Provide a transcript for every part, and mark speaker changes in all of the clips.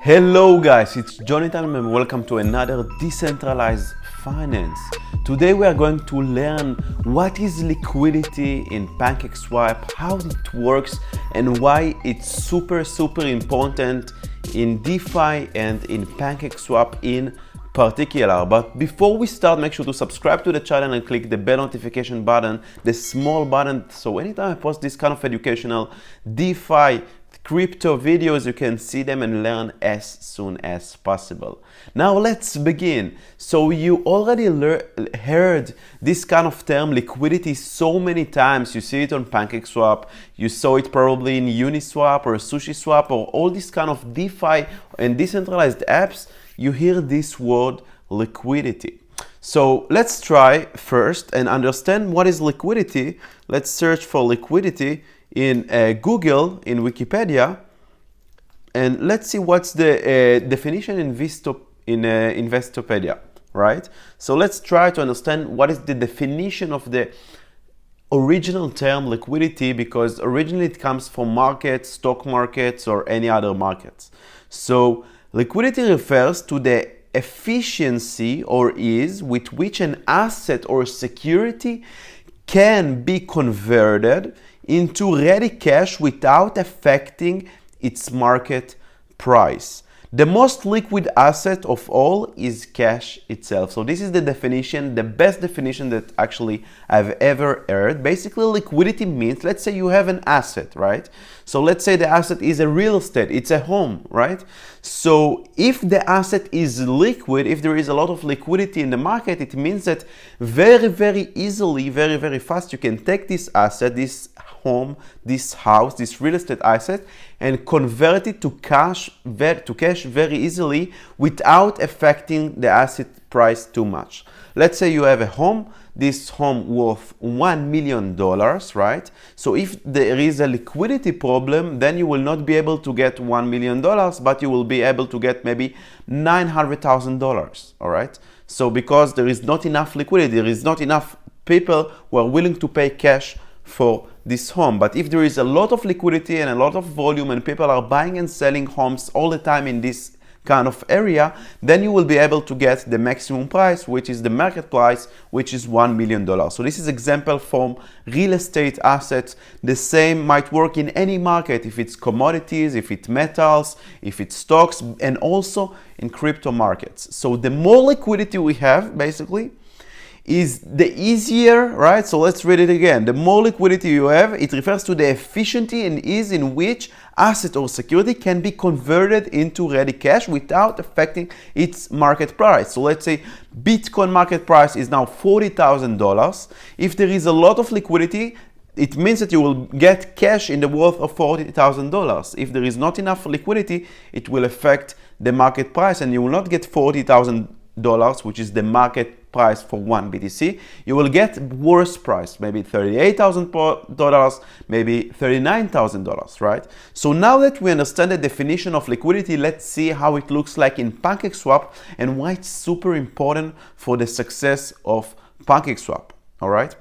Speaker 1: Hello guys, it's Jonathan and welcome to another Decentralized Finance. Today we are going to learn what is liquidity in PancakeSwap, how it works and why it's super important in DeFi and in PancakeSwap in particular. But before we start, make sure to subscribe to the channel and click the bell notification button, the small button, so anytime I post this kind of educational DeFi crypto videos, you can see them and learn as soon as possible. Now let's begin. So you already heard this kind of term liquidity so many times. You see it on PancakeSwap, you saw it probably in Uniswap or SushiSwap or all these kind of DeFi and decentralized apps. You hear this word liquidity. So let's try first and understand what is liquidity. Let's search for liquidity in Google, in Wikipedia, and let's see what's the definition in Investopedia, right? So let's try to understand what is the definition of the original term liquidity, because originally it comes from markets, stock markets, or any other markets. So liquidity refers to the efficiency or ease with which an asset or security can be converted into ready cash without affecting its market price. The most liquid asset of all is cash itself. So this is the definition, the best definition that actually I've ever heard. Basically, liquidity means, let's say you have an asset, right? So let's say the asset is a real estate, it's a home, right? So if the asset is liquid, if there is a lot of liquidity in the market, it means that very easily, very fast, you can take this asset, this home, this house, this real estate asset, and convert it to cash very easily without affecting the asset price too much. Let's say you have a home, this home worth $1 million, right? So if there is a liquidity problem, then you will not be able to get $1 million, but you will be able to get maybe $900,000, all right? So because there is not enough liquidity, there is not enough people who are willing to pay cash for this home. But if there is a lot of liquidity and a lot of volume and people are buying and selling homes all the time in this kind of area, then you will be able to get the maximum price, which is the market price, which is $1 million. So this is example from real estate assets. The same might work in any market, if it's commodities, if it's metals, if it's stocks, and also in crypto markets. So the more liquidity we have, basically, is the easier, right? So let's read it again. The more liquidity you have, it refers to the efficiency and ease in which asset or security can be converted into ready cash without affecting its market price. So let's say Bitcoin market price is now $40,000. If there is a lot of liquidity, it means that you will get cash in the worth of $40,000. If there is not enough liquidity, it will affect the market price and you will not get $40,000, which is the market price for one BTC. You will get worse price, maybe $38,000, maybe $39,000, right? So now that we understand the definition of liquidity, let's see how it looks like in PancakeSwap and why it's super important for the success of PancakeSwap, all right?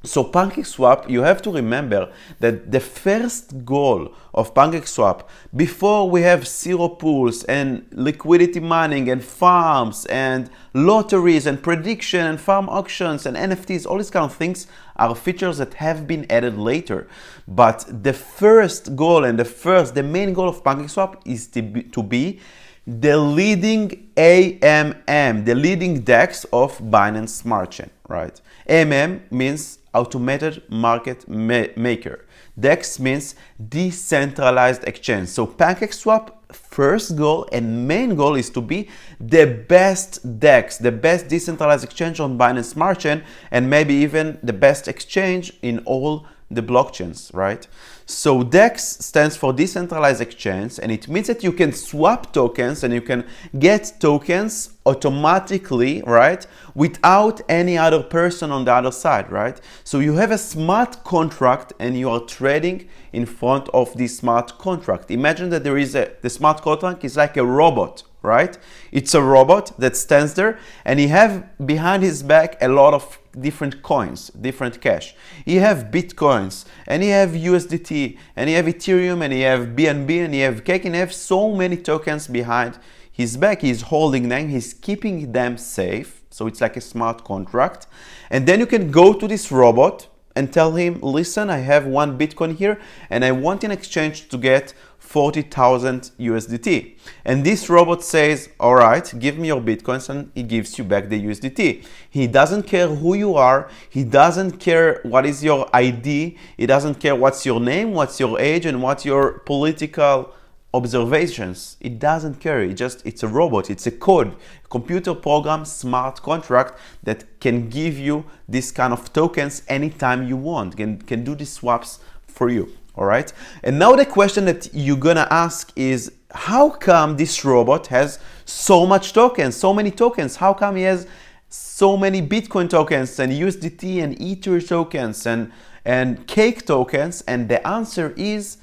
Speaker 1: So PancakeSwap, you have to remember that the first goal of PancakeSwap, before we have zero pools and liquidity mining and farms and lotteries and prediction and farm auctions and NFTs, all these kind of things are features that have been added later. But the first goal and the main goal of PancakeSwap is to be the leading AMM, the leading DEX of Binance Smart Chain, right? AMM means automated market maker. DEX means decentralized exchange. So PancakeSwap first goal and main goal is to be the best DEX, the best decentralized exchange on Binance Smart Chain, and maybe even the best exchange in all the blockchains, right? So DEX stands for Decentralized Exchange, and it means that you can swap tokens and you can get tokens automatically, right, without any other person on the other side, right? So you have a smart contract and you are trading in front of this smart contract. Imagine that the smart contract is like a robot, right? It's a robot that stands there, and he have behind his back a lot of different coins, different cash. He have Bitcoins, and he have USDT, and he have Ethereum, and he have BNB, and he have Cake, and he have so many tokens behind his back. He's holding them, he's keeping them safe. So it's like a smart contract. And then you can go to this robot and tell him, listen, I have 1 Bitcoin here, and I want in exchange to get 40,000 USDT. And this robot says, all right, give me your Bitcoins, and he gives you back the USDT. He doesn't care who you are. He doesn't care what is your ID. He doesn't care what's your name, what's your age, and what's your political observations. It doesn't care. It's a robot. It's a code, computer program, smart contract that can give you this kind of tokens anytime you want, can do the swaps for you. All right. And now the question that you're gonna ask is, how come this robot has so much tokens, so many tokens? How come he has so many Bitcoin tokens and USDT and Ether tokens and Cake tokens? And the answer is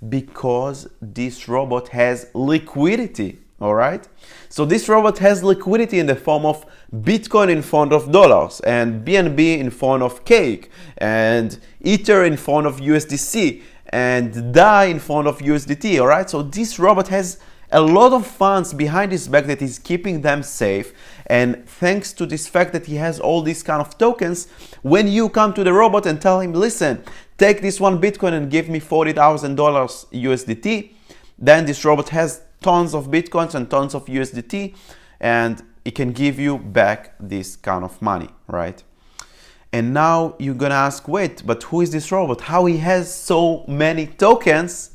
Speaker 1: because this robot has liquidity. All right. So this robot has liquidity in the form of Bitcoin in front of dollars, and BNB in front of Cake, and Ether in front of USDC, and DAI in front of USDT. All right. So this robot has a lot of funds behind his back that is keeping them safe. And thanks to this fact that he has all these kind of tokens, when you come to the robot and tell him, listen, take this 1 Bitcoin and give me $40,000 USDT, then this robot has tons of Bitcoins and tons of USDT, and it can give you back this kind of money, right? And now you're gonna ask, wait, but who is this robot? How he has so many tokens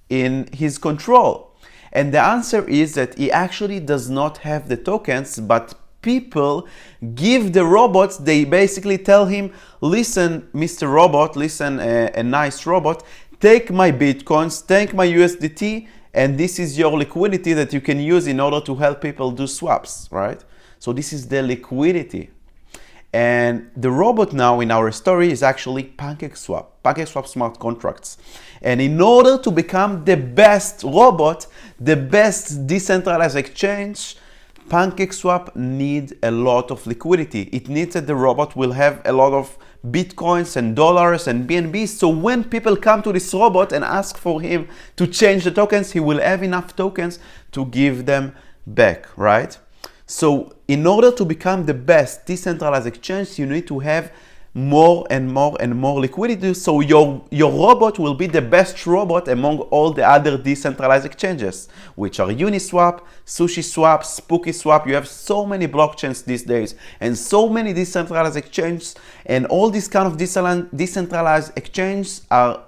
Speaker 1: in his control? And the answer is that he actually does not have the tokens, but people give the robots, they basically tell him, listen, Mr. Robot, listen, a nice robot, take my Bitcoins, take my USDT, and this is your liquidity that you can use in order to help people do swaps, right? So this is the liquidity. And the robot now in our story is actually PancakeSwap smart contracts. And in order to become the best robot, the best decentralized exchange, PancakeSwap needs a lot of liquidity. It needs that the robot will have a lot of Bitcoins and dollars and BNB. So when people come to this robot and ask for him to change the tokens, he will have enough tokens to give them back, right? So in order to become the best decentralized exchange, you need to have more and more and more liquidity. So your robot will be the best robot among all the other decentralized exchanges, which are Uniswap, SushiSwap, SpookySwap. You have so many blockchains these days and so many decentralized exchanges, and all these kind of decentralized exchanges are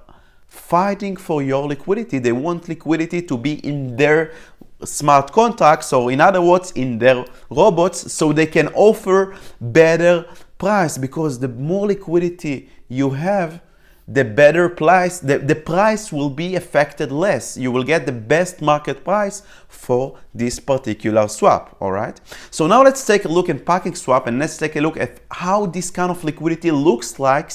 Speaker 1: fighting for your liquidity. They want liquidity to be in their smart contracts, or in other words, in their robots, so they can offer better price, because the more liquidity you have, the better price, the price will be affected less. You will get the best market price for this particular swap. All right. So now let's take a look at PancakeSwap, and let's take a look at how this kind of liquidity looks like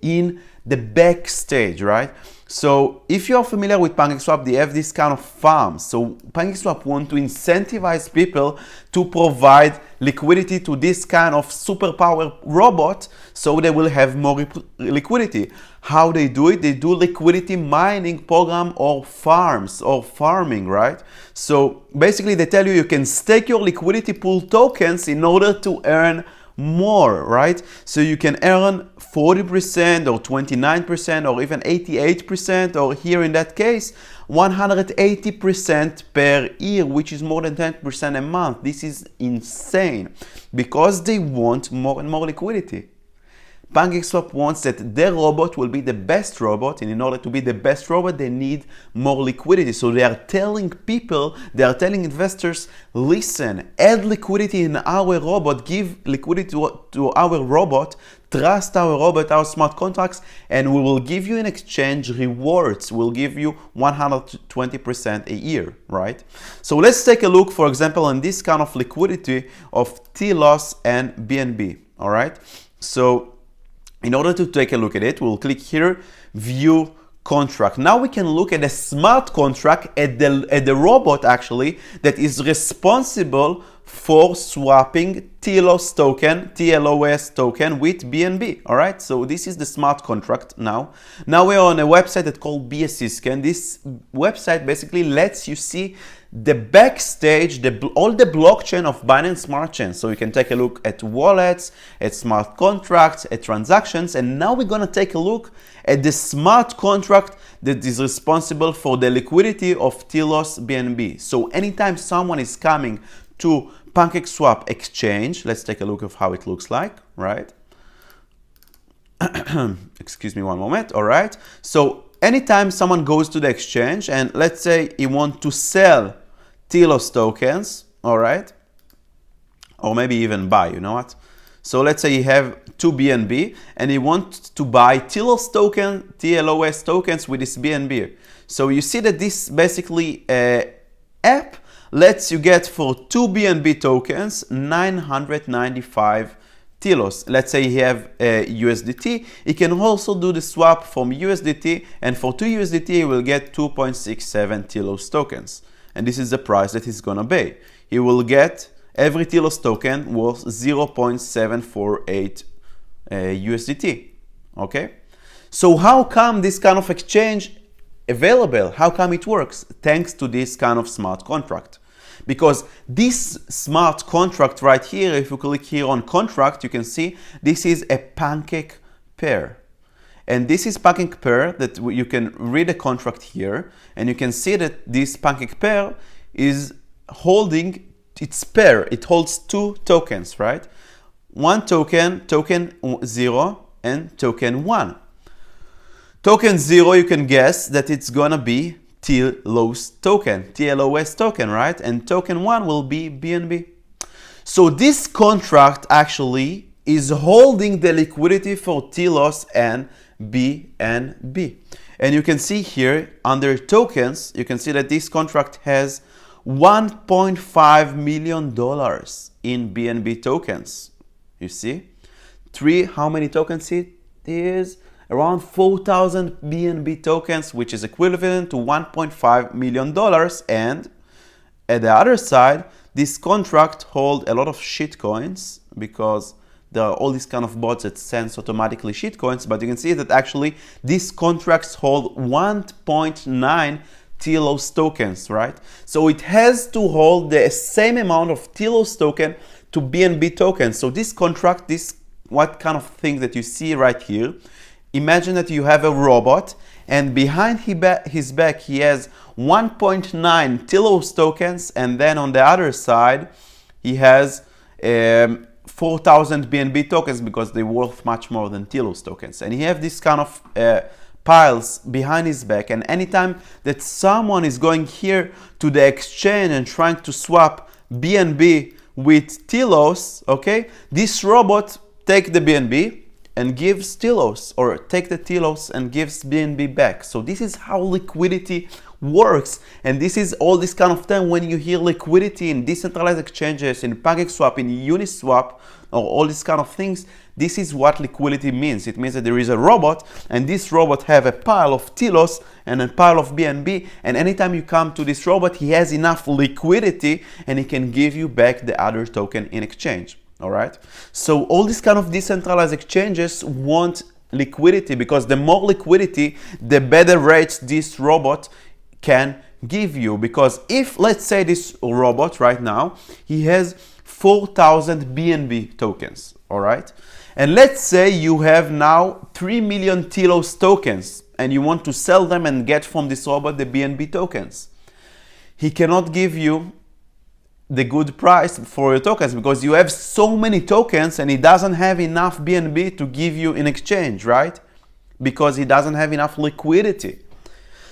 Speaker 1: in the backstage, right? So if you're familiar with PancakeSwap, they have this kind of farms. So PancakeSwap want to incentivize people to provide liquidity to this kind of superpower robot, so they will have more liquidity. How they do it? They do liquidity mining program or farms or farming, right? So basically they tell you you can stake your liquidity pool tokens in order to earn more, right? So you can earn 40% or 29% or even 88%, or here in that case 180% per year, which is more than 10% a month. This is insane, because they want more and more liquidity. PancakeSwap wants that their robot will be the best robot, and in order to be the best robot, they need more liquidity. So they are telling people, they are telling investors, listen, add liquidity in our robot, give liquidity to our robot, trust our robot, our smart contracts, and we will give you in exchange rewards. We'll give you 120% a year, right? So let's take a look, for example, on this kind of liquidity of TLOS and BNB, all right? So in order to take a look at it, we'll click here, view contract. Now we can look at a smart contract, at the robot actually that is responsible for swapping TLOS token with BNB. All right, so this is the smart contract now. Now we're on a website that's called BSC Scan. This website basically lets you see the backstage, all the blockchain of Binance Smart Chain. So you can take a look at wallets, at smart contracts, at transactions, and now we're gonna take a look at the smart contract that is responsible for the liquidity of TLOS-BNB. So anytime someone is coming to PancakeSwap exchange, let's take a look of how it looks like, right? Excuse me one moment. All right, so anytime someone goes to the exchange and let's say he wants to sell TLOS tokens, all right, or maybe even buy, you know what? So let's say you have 2 BNB and you want to buy TLOS tokens with this BNB. So you see that this basically app lets you get for 2 BNB tokens 995 TLOS. Let's say you have USDT. You can also do the swap from USDT, and for 2 USDT you will get 2.67 TLOS tokens. And this is the price that he's gonna pay. He will get every TLOS token worth 0.748 USDT. Okay? So how come this kind of exchange available? How come it works? Thanks to this kind of smart contract. Because this smart contract right here, if you click here on contract, you can see this is a pancake pair. And this is pancake pair that you can read the contract here, and you can see that this pancake pair is holding its pair. It holds 2 tokens, right? One token 0, and token 1. Token 0, you can guess that it's gonna be TLOS token, right? And token 1 will be BNB. So this contract actually is holding the liquidity for TLOS and BNB. And you can see here under tokens, you can see that this contract has $1.5 million in BNB tokens. You see? How many tokens it is? Around 4,000 BNB tokens, which is equivalent to $1.5 million. And at the other side, this contract holds a lot of shitcoins because there are all these kind of bots that sends automatically shitcoins. But you can see that actually these contracts hold 1.9 TLOS tokens, right? So it has to hold the same amount of TLOS token to BNB tokens. So this contract, what kind of thing that you see right here, imagine that you have a robot and behind his back he has 1.9 TLOS tokens, and then on the other side he has 4,000 BNB tokens because they're worth much more than TLOS tokens. And he have this kind of piles behind his back, and anytime that someone is going here to the exchange and trying to swap BNB with TLOS, okay, this robot take the BNB and gives TLOS, or take the TLOS and gives BNB back. So this is how liquidity works, and this is all this kind of time when you hear liquidity in decentralized exchanges, in PancakeSwap, in Uniswap, or all these kind of things. This is what liquidity means. It means that there is a robot, and this robot have a pile of TLOS and a pile of BNB, and anytime you come to this robot, he has enough liquidity and he can give you back the other token in exchange. All right, so all these kind of decentralized exchanges want liquidity, because the more liquidity, the better rates this robot can give you. Because if, let's say, this robot right now, he has 4,000 BNB tokens, all right, and let's say you have now 3 million TLOS tokens and you want to sell them and get from this robot the BNB tokens, he cannot give you the good price for your tokens because you have so many tokens and he doesn't have enough BNB to give you in exchange, right? Because he doesn't have enough liquidity.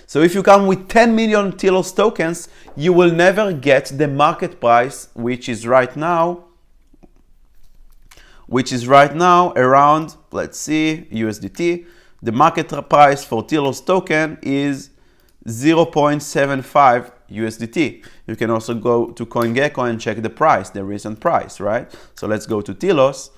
Speaker 1: So if you come with 10 million TLOS tokens, you will never get the market price, which is right now around, let's see, USDT. The market price for TLOS token is 0.75 USDT. You can also go to CoinGecko and check the price, the recent price, right? So let's go to TLOS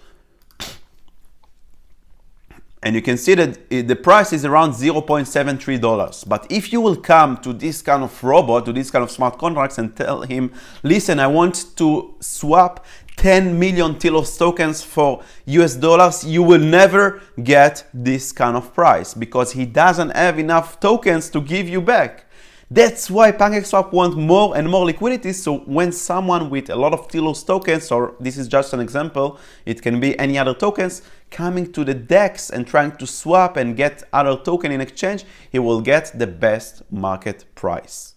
Speaker 1: And you can see that the price is around $0.73. But if you will come to this kind of robot, to this kind of smart contracts and tell him, listen, I want to swap 10 million TLOS tokens for US dollars, you will never get this kind of price because he doesn't have enough tokens to give you back. That's why PancakeSwap wants more and more liquidity. So when someone with a lot of TLOS tokens, or this is just an example, it can be any other tokens, coming to the DEX and trying to swap and get other token in exchange, he will get the best market price.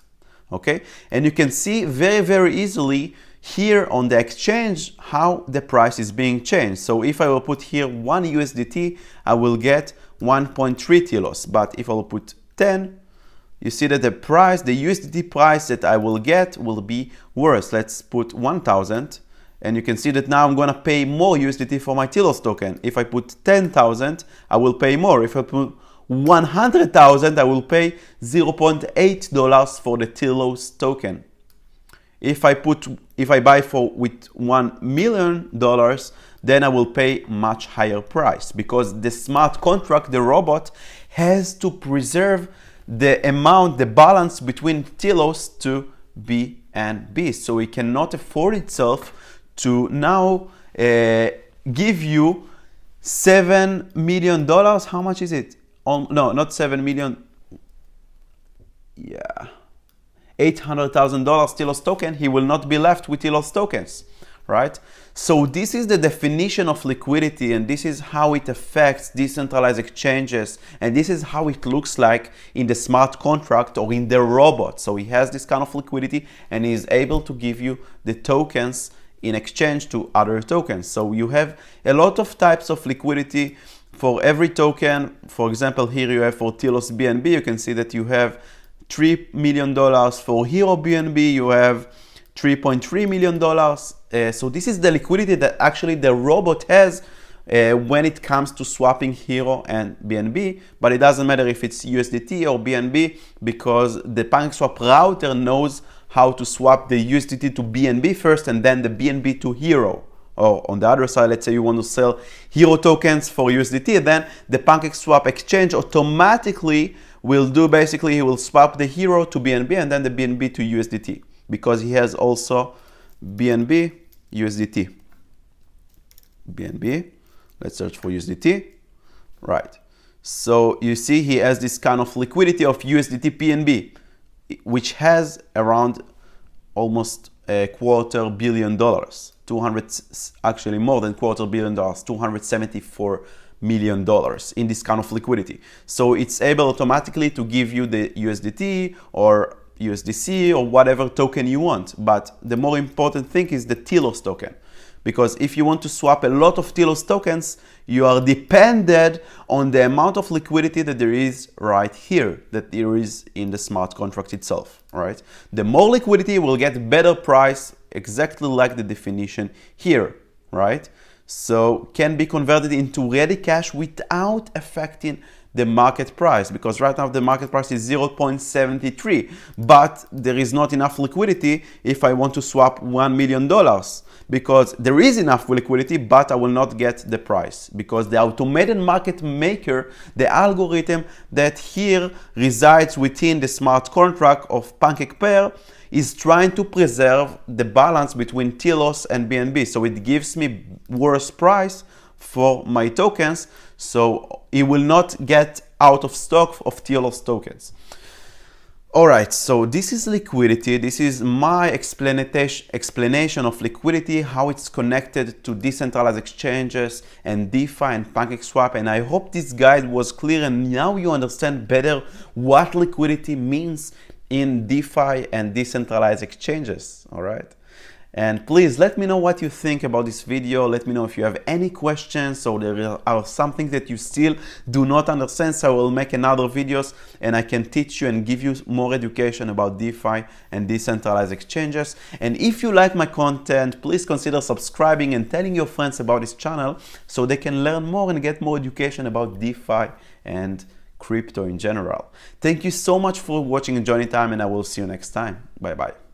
Speaker 1: Okay, and you can see very, very easily here on the exchange how the price is being changed. So if I will put here 1 USDT, I will get 1.3 TLOS. But if I will put 10, you see that the price, the USDT price that I will get will be worse. Let's put 1,000. And you can see that now I'm going to pay more USDT for my TLOS token. If I put 10,000, I will pay more. If I put 100,000, I will pay $0.8 for the TLOS token. If I buy with $1 million, then I will pay much higher price because the smart contract, the robot, has to preserve the amount, the balance between TLOS to BNB. So it cannot afford itself to now give you $7 million. How much is it? No, not 7 million. Yeah. $800,000 TLOS token. He will not be left with TLOS tokens, right? So this is the definition of liquidity, and this is how it affects decentralized exchanges, and this is how it looks like in the smart contract or in the robot. So he has this kind of liquidity and he is able to give you the tokens in exchange to other tokens. So you have a lot of types of liquidity for every token. For example, here you have for TLOS-BNB, you can see that you have $3 million. For Hero BNB, you have $3.3 million. So this is the liquidity that actually the robot has when it comes to swapping Hero and BNB, but it doesn't matter if it's USDT or BNB because the PancakeSwap router knows how to swap the USDT to BNB first and then the BNB to Hero. Or on the other side, let's say you want to sell Hero tokens for USDT, then the PancakeSwap exchange automatically will do, basically he will swap the Hero to BNB and then the BNB to USDT because he has also BNB, USDT. BNB, let's search for USDT, right. So you see he has this kind of liquidity of USDT PNB, which has around almost $250 million, actually more than $250 million, $274 million in this kind of liquidity. So it's able automatically to give you the USDT or USDC or whatever token you want. But the more important thing is the TLOS token. Because if you want to swap a lot of TLOS tokens, you are dependent on the amount of liquidity that there is right here, that there is in the smart contract itself, right? The more liquidity, you will get better price, exactly like the definition here, right? So can be converted into ready cash without affecting the market price, because right now the market price is 0.73, but there is not enough liquidity if I want to swap $1 million, because there is enough liquidity, but I will not get the price, because the automated market maker, the algorithm that here resides within the smart contract of PancakePair, is trying to preserve the balance between TLOS and BNB. So it gives me worse price for my tokens, so it will not get out of stock of TLOS tokens. Alright, so this is liquidity. This is my explanation of liquidity, how it's connected to decentralized exchanges and DeFi and PancakeSwap. And I hope this guide was clear and now you understand better what liquidity means in DeFi and decentralized exchanges. Alright. And please let me know what you think about this video. Let me know if you have any questions or there are something that you still do not understand. So I will make another videos and I can teach you and give you more education about DeFi and decentralized exchanges. And if you like my content, please consider subscribing and telling your friends about this channel so they can learn more and get more education about DeFi and crypto in general. Thank you so much for watching and joining time, and I will see you next time. Bye bye.